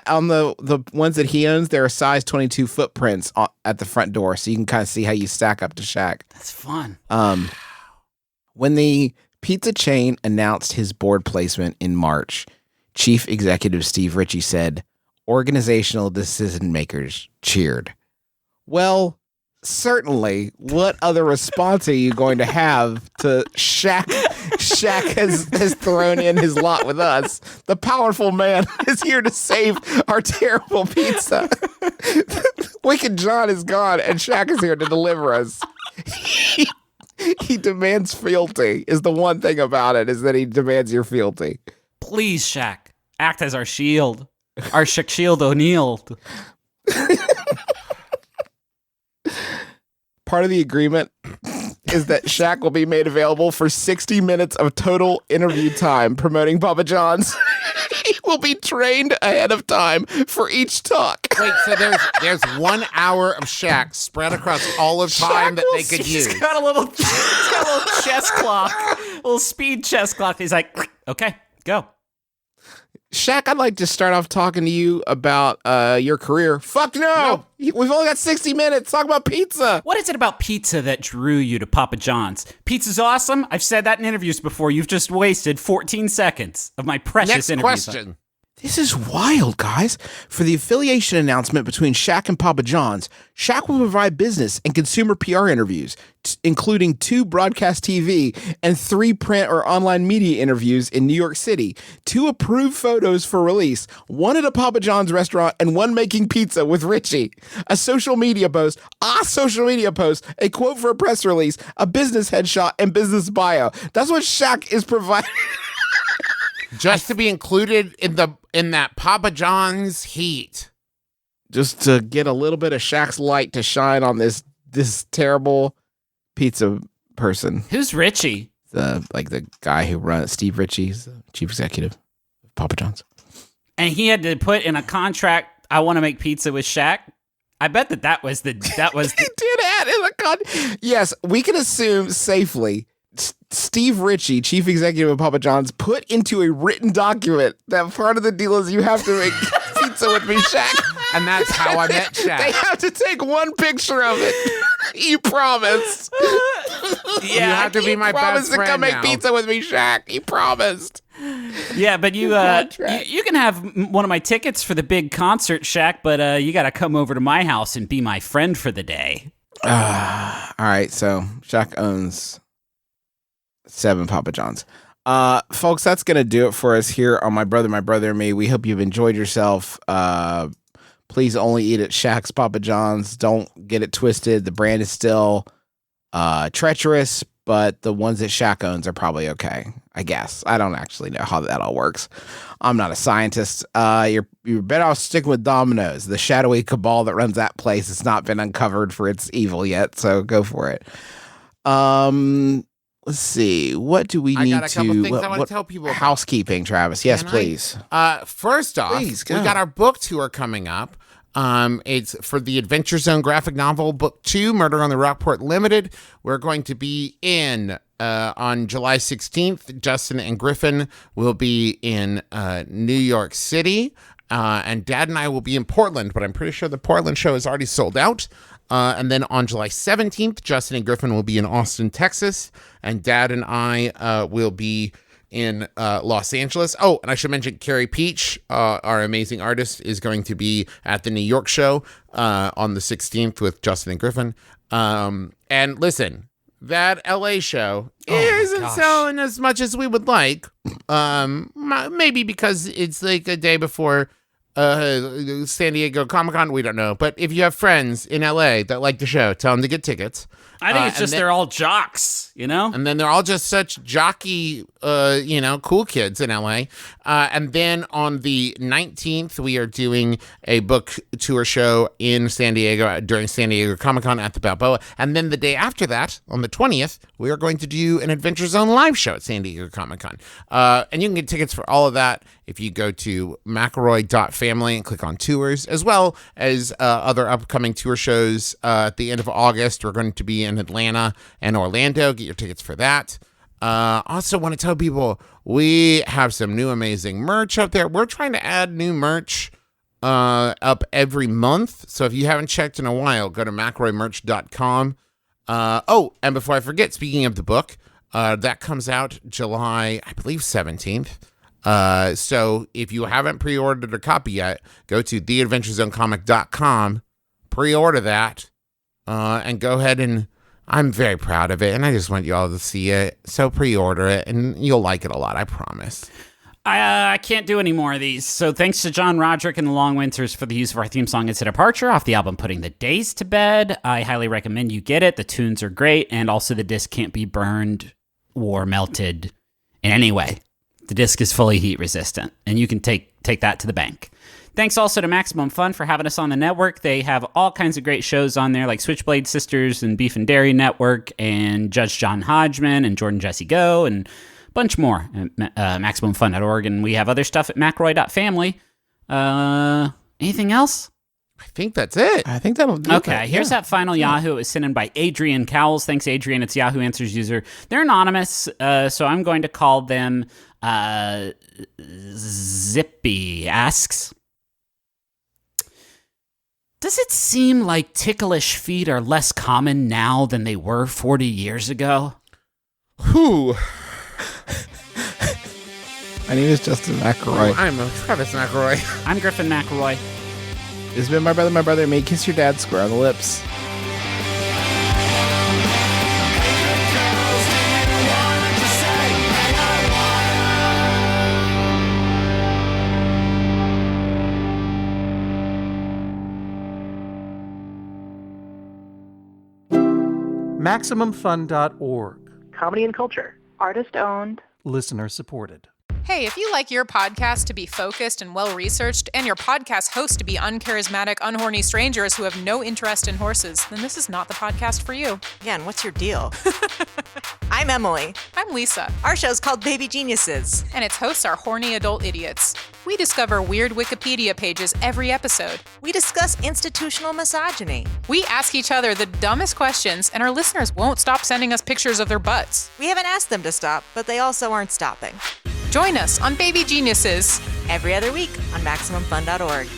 on the ones that he owns, there are size 22 footprints at the front door, so you can kind of see how you stack up to Shaq. That's fun. When the pizza chain announced his board placement in March, Chief Executive Steve Ritchie said, "Organizational decision makers cheered." Well, certainly. What other response are you going to have to Shaq? Shaq has thrown in his lot with us. The powerful man is here to save our terrible pizza. Wicked John is gone, and Shaq is here to deliver us. He demands fealty. Is the one thing about it is that he demands your fealty. Please, Shaq, act as our shield, our Shaquille O'Neal. Part of the agreement is that Shaq will be made available for 60 minutes of total interview time promoting Papa John's. He will be trained ahead of time for each talk. Wait, so there's 1 hour of Shaq spread across all of time that they could use. He's got a little chess clock, a little speed chess clock. He's like, okay, go. Shaq, I'd like to start off talking to you about your career. Fuck no! We've only got 60 minutes. Talk about pizza. What is it about pizza that drew you to Papa John's? Pizza's awesome. I've said that in interviews before. You've just wasted 14 seconds of my precious interviews. Next question. This is wild, guys. For the affiliation announcement between Shaq and Papa John's, Shaq will provide business and consumer PR interviews, including 2 broadcast TV and 3 print or online media interviews in New York City, 2 approved photos for release, 1 at a Papa John's restaurant, and 1 making pizza with Richie, a social media post, a quote for a press release, a business headshot, and business bio. That's what Shaq is providing. Just to be included in that Papa John's heat. Just to get a little bit of Shaq's light to shine on this terrible pizza person. Who's Richie? The guy who runs, Steve Ritchie's the chief executive of Papa John's. And he had to put in a contract, I want to make pizza with Shaq. I bet that was the He did add in a contract. Yes, we can assume safely Steve Ritchie, chief executive of Papa John's, put into a written document that part of the deal is you have to make pizza with me, Shaq. And that's how I met Shaq. They have to take one picture of it. You promised. You have to be my best promised to friend come make now. pizza with me, Shaq. You promised. Yeah, but you can have one of my tickets for the big concert, Shaq, but you got to come over to my house and be my friend for the day. All right, so Shaq owns 7 Papa John's. Folks, that's going to do it for us here on My Brother, and Me. We hope you've enjoyed yourself. Please only eat at Shaq's Papa John's. Don't get it twisted. The brand is still treacherous, but the ones that Shaq owns are probably okay, I guess. I don't actually know how that all works. I'm not a scientist. You're better off sticking with Domino's. The shadowy cabal that runs that place has not been uncovered for its evil yet, so go for it. Let's see. What do we need to... I got a couple things I want to tell people about. Housekeeping, Travis. Yes, Can I? please. First off, Please, we go. got our book tour coming up. It's for the Adventure Zone graphic novel book 2, Murder on the Rockport Limited. We're going to be in on July 16th. Justin and Griffin will be in New York City, and Dad and I will be in Portland, but I'm pretty sure the Portland show is already sold out. And then on July 17th, Justin and Griffin will be in Austin, Texas, and Dad and I will be in Los Angeles. Oh, and I should mention Carrie Peach, our amazing artist, is going to be at the New York show on the 16th with Justin and Griffin. And listen, that LA show isn't selling as much as we would like. Maybe because it's like a day before San Diego Comic-Con. We don't know. But if you have friends in LA that like the show, tell them to get tickets. I think it's just they're all jocks, you know? And then they're all just such jockey, cool kids in LA. And then on the 19th, we are doing a book tour show in San Diego during San Diego Comic-Con at the Balboa. And then the day after that, on the 20th, we are going to do an Adventure Zone live show at San Diego Comic-Con. And you can get tickets for all of that if you go to McElroy.family and click on tours, as well as other upcoming tour shows at the end of August. We're going to be in Atlanta and Orlando. Get your tickets for that. Also want to tell people we have some new amazing merch up there. We're trying to add new merch up every month. So if you haven't checked in a while, go to McElroymerch.com. And before I forget, speaking of the book, that comes out July, I believe, 17th. So if you haven't pre-ordered a copy yet, go to theadventurezonecomic.com, pre-order that, and go ahead and I'm very proud of it, and I just want you all to see it. So pre-order it, and you'll like it a lot, I promise. I can't do any more of these. So thanks to John Roderick and the Long Winters for the use of our theme song, It's a Departure, off the album Putting the Days to Bed. I highly recommend you get it. The tunes are great, and also the disc can't be burned or melted in any way. The disc is fully heat resistant, and you can take that to the bank. Thanks also to Maximum Fun for having us on the network. They have all kinds of great shows on there, like Switchblade Sisters and Beef and Dairy Network and Judge John Hodgman and Jordan Jesse Go and a bunch more at MaximumFun.org. And we have other stuff at McRoy.family. Anything else? I think that's it. I think that'll do it. Okay, here's that final Yahoo. It was sent in by Adrian Cowles. Thanks, Adrian. It's Yahoo Answers user. They're anonymous, so I'm going to call them Zippy asks, does it seem like ticklish feet are less common now than they were 40 years ago? Who? My name is Justin McElroy. I'm Travis McElroy. I'm Griffin McElroy. This has been My Brother, and Me. Kiss your dad square on the lips. MaximumFun.org. Comedy and culture. Artist owned. Listener supported. Hey, if you like your podcast to be focused and well-researched, and your podcast host to be uncharismatic, unhorny strangers who have no interest in horses, then this is not the podcast for you. Again, what's your deal? I'm Emily. I'm Lisa. Our show's called Baby Geniuses. And its hosts are horny adult idiots. We discover weird Wikipedia pages every episode. We discuss institutional misogyny. We ask each other the dumbest questions, and our listeners won't stop sending us pictures of their butts. We haven't asked them to stop, but they also aren't stopping. Join us on Baby Geniuses every other week on MaximumFun.org.